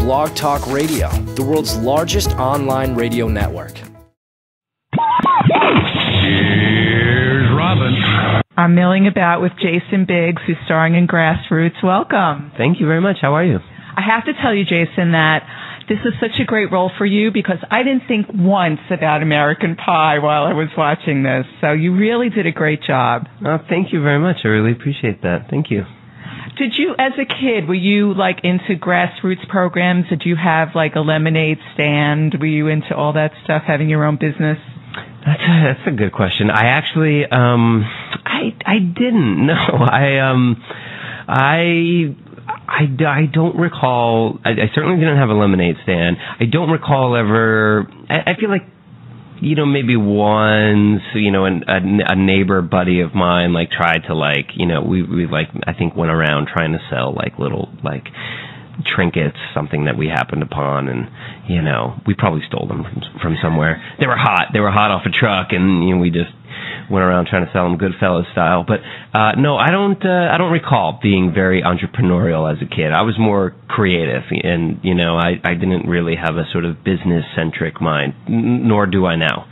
Blog Talk Radio, the world's largest online radio network. Here's Robin. I'm milling about with Jason Biggs, who's starring in Grassroots. Welcome. Thank you very much. How are you? I have to tell you, Jason, that this is such a great role for you because I didn't think once about American Pie while I was watching this. So you really did a great job. Oh, thank you very much. I really appreciate that. Thank you. Did you, as a kid, were you like into Grassroots programs? Did you have like a lemonade stand? Were you into all that stuff, having your own business? That's a good question. I actually, I didn't. No, I don't recall. I certainly didn't have a lemonade stand. I don't recall ever. I feel like, maybe once, a neighbor buddy of mine like tried to we I think went around trying to sell like little like trinkets, something that we happened upon, and we probably stole them from somewhere. They were hot off a truck, and we just went around trying to sell them Goodfellas style. But no, I don't recall being very entrepreneurial as a kid. I was more creative, and I didn't really have a sort of business centric mind, nor do I now.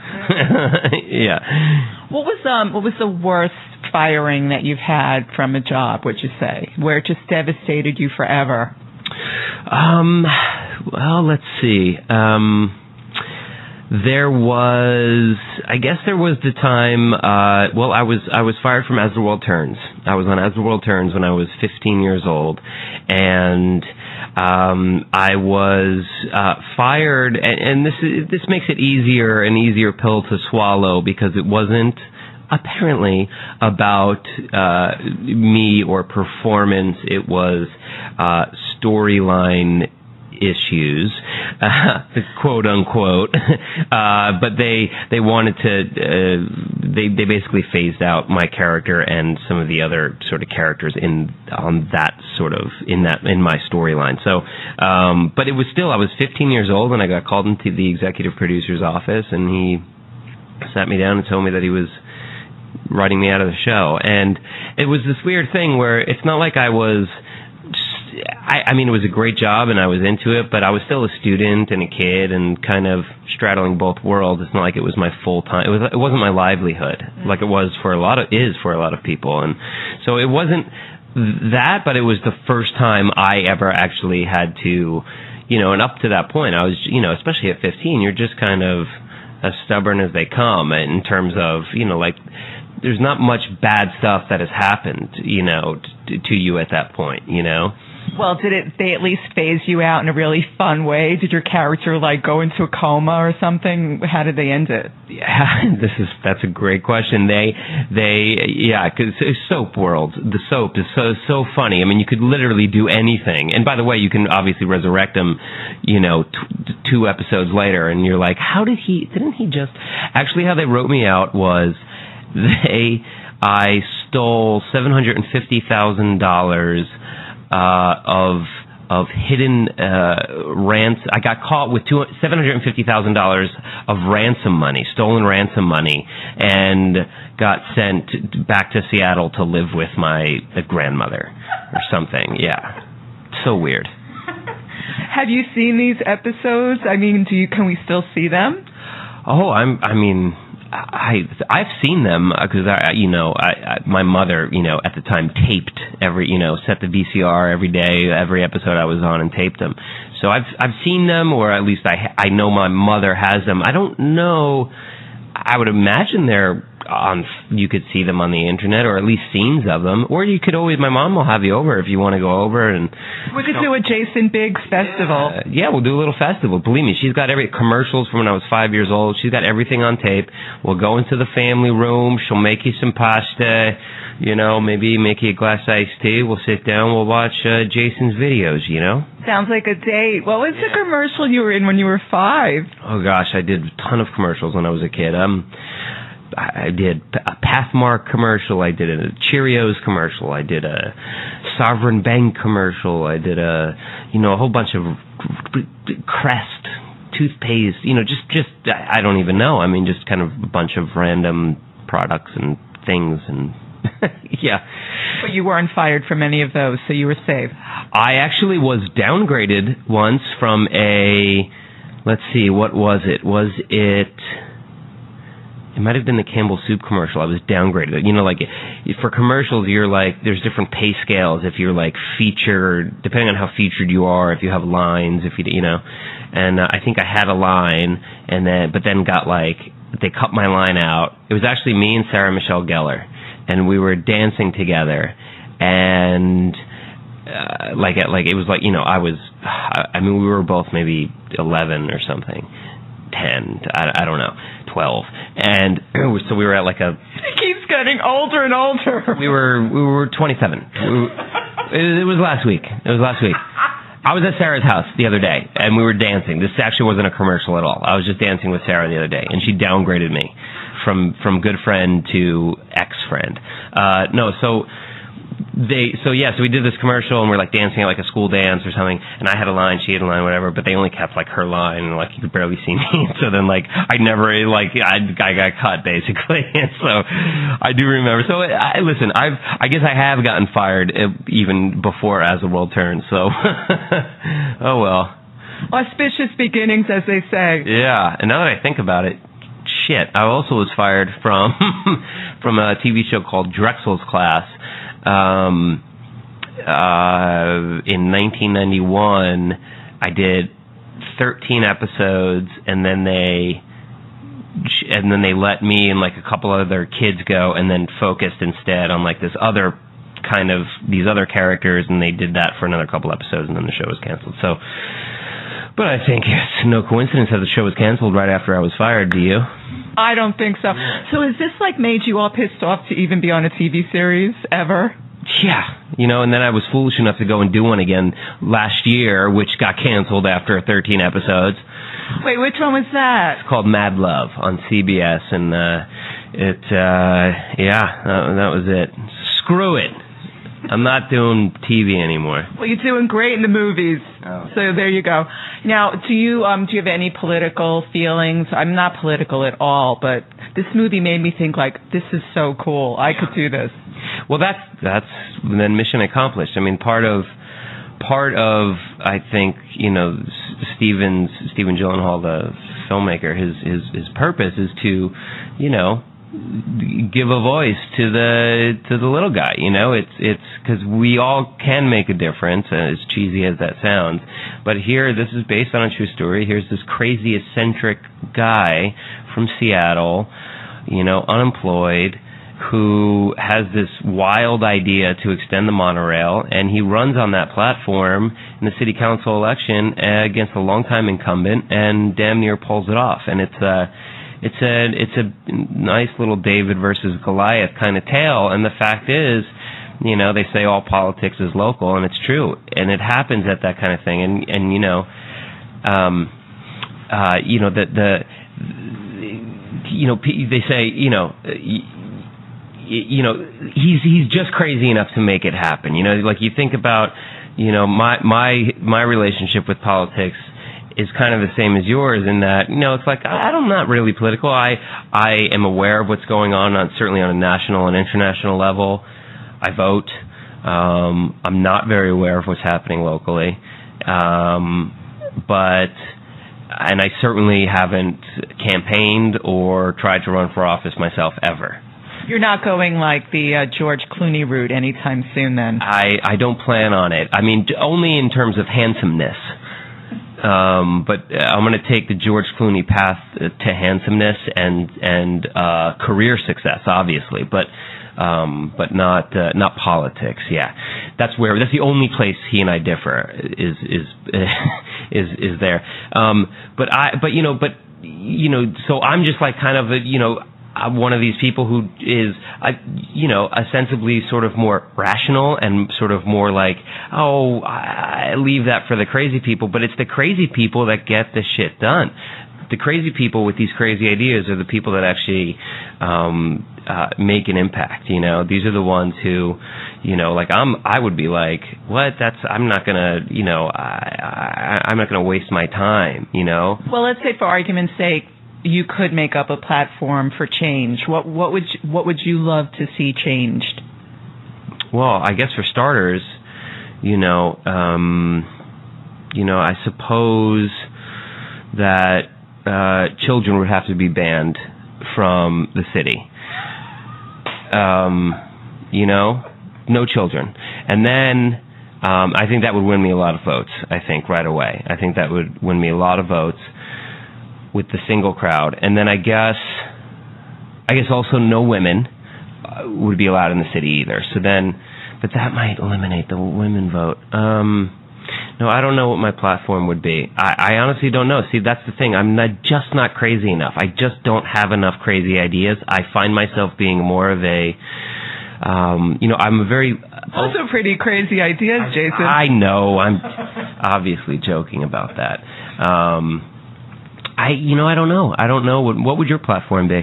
Yeah. What was the worst firing that you've had from a job, would you say, where it just devastated you forever? Well, let's see. There was the time, I was fired from As the World Turns. I was on As the World Turns when I was 15 years old, and I was fired, and this makes it an easier pill to swallow, because it wasn't apparently about me or performance. It was storyline issues, quote unquote. But they wanted to, they basically phased out my character and some of the other sort of characters in my storyline. So, but it was still, I was 15 years old and I got called into the executive producer's office, and he sat me down and told me that he was writing me out of the show. And it was this weird thing where it's not like I was, I mean, it was a great job and I was into it, but I was still a student and a kid and kind of straddling both worlds. It's not like it was my full time. It wasn't my livelihood like it was for a lot of people. And so it wasn't that, but it was the first time I ever actually had to, and up to that point, I was, especially at 15, you're just kind of as stubborn as they come in terms of, there's not much bad stuff that has happened, to you at that point, Well, they at least phase you out in a really fun way? Did your character go into a coma or something? How did they end it? Yeah, that's a great question. Because Soap World, the soap is so funny. I mean, you could literally do anything. And by the way, you can obviously resurrect them, 2 episodes later, and you're like, didn't he just, actually how they wrote me out was, I stole $750,000 of hidden ransom. I got caught with $750,000 of ransom money, stolen ransom money, and got sent back to Seattle to live with my grandmother or something. Yeah, so weird. Have you seen these episodes? I mean, can we still see them? Oh, I've seen them because my mother, at the time taped set the VCR every day, every episode I was on, and taped them. So I've seen them, or at least I know my mother has them. I don't know. I would imagine you could see them on the internet, or at least scenes of them. Or you could always, my mom will have you over if you want to go over, and we could do a Jason Biggs festival. Yeah, we'll do a little festival. Believe me, she's got commercials from when I was 5 years old. She's got everything on tape. We'll go into the family room. She'll make you some pasta. Maybe make you a glass of iced tea. We'll sit down. We'll watch Jason's videos. Sounds like a date. What was the commercial you were in when you were 5? Oh gosh, I did a ton of commercials when I was a kid. I did a Pathmark commercial. I did a Cheerios commercial. I did a Sovereign Bank commercial. I did a whole bunch of Crest toothpaste. I don't even know. I mean, just kind of a bunch of random products and things and Yeah. But you weren't fired from any of those, so you were safe. I actually was downgraded once from let's see, what was it? It might have been the Campbell Soup commercial. I was downgraded. You know, like, for commercials, you're like, there's different pay scales. If you're like featured, depending on how featured you are, if you have lines, and I think I had a line, but then got like, they cut my line out. It was actually me and Sarah Michelle Gellar, and we were dancing together, and it was like, we were both maybe 11 or something, 10, I don't know, 12, and so we were at like It keeps getting older and older. We were 27. It was last week. I was at Sarah's house the other day, and we were dancing. This actually wasn't a commercial at all. I was just dancing with Sarah the other day, and she downgraded me from good friend to ex-friend. So we did this commercial, and we're like dancing at like a school dance or something, and I had a line, she had a line, whatever, but they only kept like her line, and like you could barely see me. So then like I got cut basically. And so I do remember. So listen, I guess I have gotten fired even before As the World Turns. So oh well. Auspicious beginnings, as they say. Yeah, and now that I think about it, shit, I also was fired from a TV show called Drexel's Class. In 1991, I did 13 episodes, and then they let me and like a couple other kids go, and then focused instead on like these other characters, and they did that for another couple episodes, and then the show was canceled. So, but I think it's no coincidence that the show was canceled right after I was fired. Do you? I don't think so. So has this like made you all pissed off to even be on a TV series ever? Yeah. And then I was foolish enough to go and do one again last year, which got canceled after 13 episodes. Wait, which one was that? It's called Mad Love on CBS, and that was it. Screw it. I'm not doing TV anymore. Well, you're doing great in the movies. Oh. So there you go. Now, do you have any political feelings? I'm not political at all, but this movie made me think like, this is so cool. I could do this. Well, that's then mission accomplished. I mean, part of I think Stephen Gyllenhaal, the filmmaker, his purpose is to give a voice to the little guy. It's because we all can make a difference, as cheesy as that sounds. But here, this is based on a true story. Here's this crazy eccentric guy from Seattle, unemployed, who has this wild idea to extend the monorail, and he runs on that platform in the city council election against a longtime incumbent, and damn near pulls it off. And it's a nice little David versus Goliath kind of tale. And the fact is, they say all politics is local, and it's true, and it happens at that kind of thing. And they say, he's just crazy enough to make it happen. Like you think about, my relationship with politics is kind of the same as yours in that, it's like, I'm not really political. I am aware of what's going on, certainly on a national and international level. I vote. I'm not very aware of what's happening locally. And I certainly haven't campaigned or tried to run for office myself ever. You're not going like the George Clooney route anytime soon, then? I don't plan on it. I mean, only in terms of handsomeness. But I'm going to take the George Clooney path to handsomeness and career success, obviously, but not politics. Yeah, that's the only place he and I differ is there. So I'm just like kind of I'm one of these people who is, ostensibly sort of more rational and sort of more like, I leave that for the crazy people. But it's the crazy people that get the shit done. The crazy people with these crazy ideas are the people that actually make an impact. These are the ones who, I would be like, what? I'm not gonna, I'm not gonna waste my time. Well, let's say for argument's sake, you could make up a platform for change, what would you love to see changed? Well, I guess for starters, I suppose that children would have to be banned from the city. No children. And then I think that would win me a lot of votes, I think, right away. I think that would win me a lot of votes with the single crowd. And then I guess also no women would be allowed in the city either. So then, but that might eliminate the women vote. No, I don't know what my platform would be. I honestly don't know. See, that's the thing. I'm just not crazy enough. I just don't have enough crazy ideas. I find myself being more of a, I'm a very... Those are pretty crazy ideas, Jason. I know. I'm obviously joking about that. I don't know. I don't know. What would your platform be?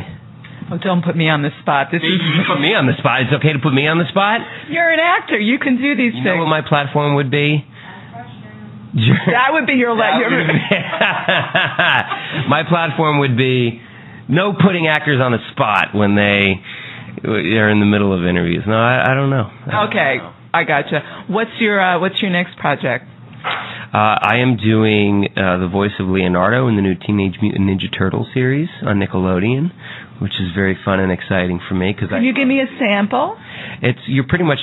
Oh, don't put me on the spot. You put me on the spot. It's okay to put me on the spot? You're an actor. You can do these things. You know what my platform would be? That would be your... My platform would be no putting actors on the spot when they're in the middle of interviews. No, I don't know. Okay, I gotcha. What's your next project? I am doing the voice of Leonardo in the new Teenage Mutant Ninja Turtles series on Nickelodeon, which is very fun and exciting for me. Can you give me a sample? You're pretty much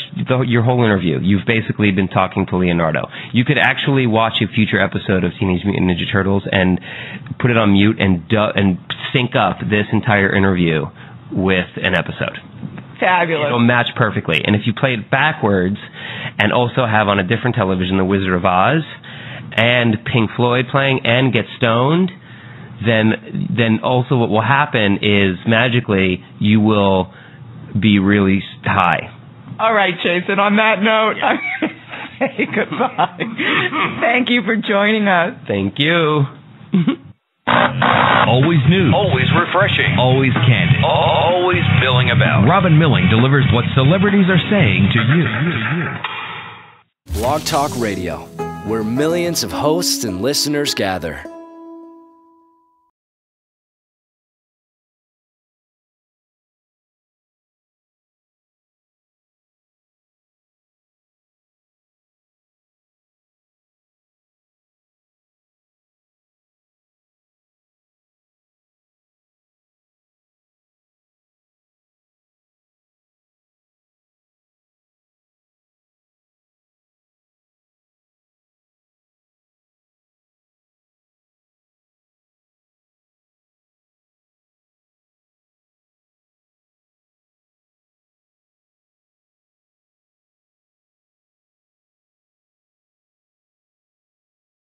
your whole interview. You've basically been talking to Leonardo. You could actually watch a future episode of Teenage Mutant Ninja Turtles and put it on mute and sync up this entire interview with an episode. Fabulous. It'll match perfectly. And if you play it backwards and also have on a different television The Wizard of Oz and Pink Floyd playing and get stoned, then also what will happen is magically you will be really high. All right, Jason, on that note, I'm going to say goodbye. Thank you for joining us. Thank you. Always new. Always refreshing. Always candid. Always milling about. Robin Milling delivers what celebrities are saying to you. Blog Talk Radio, where millions of hosts and listeners gather.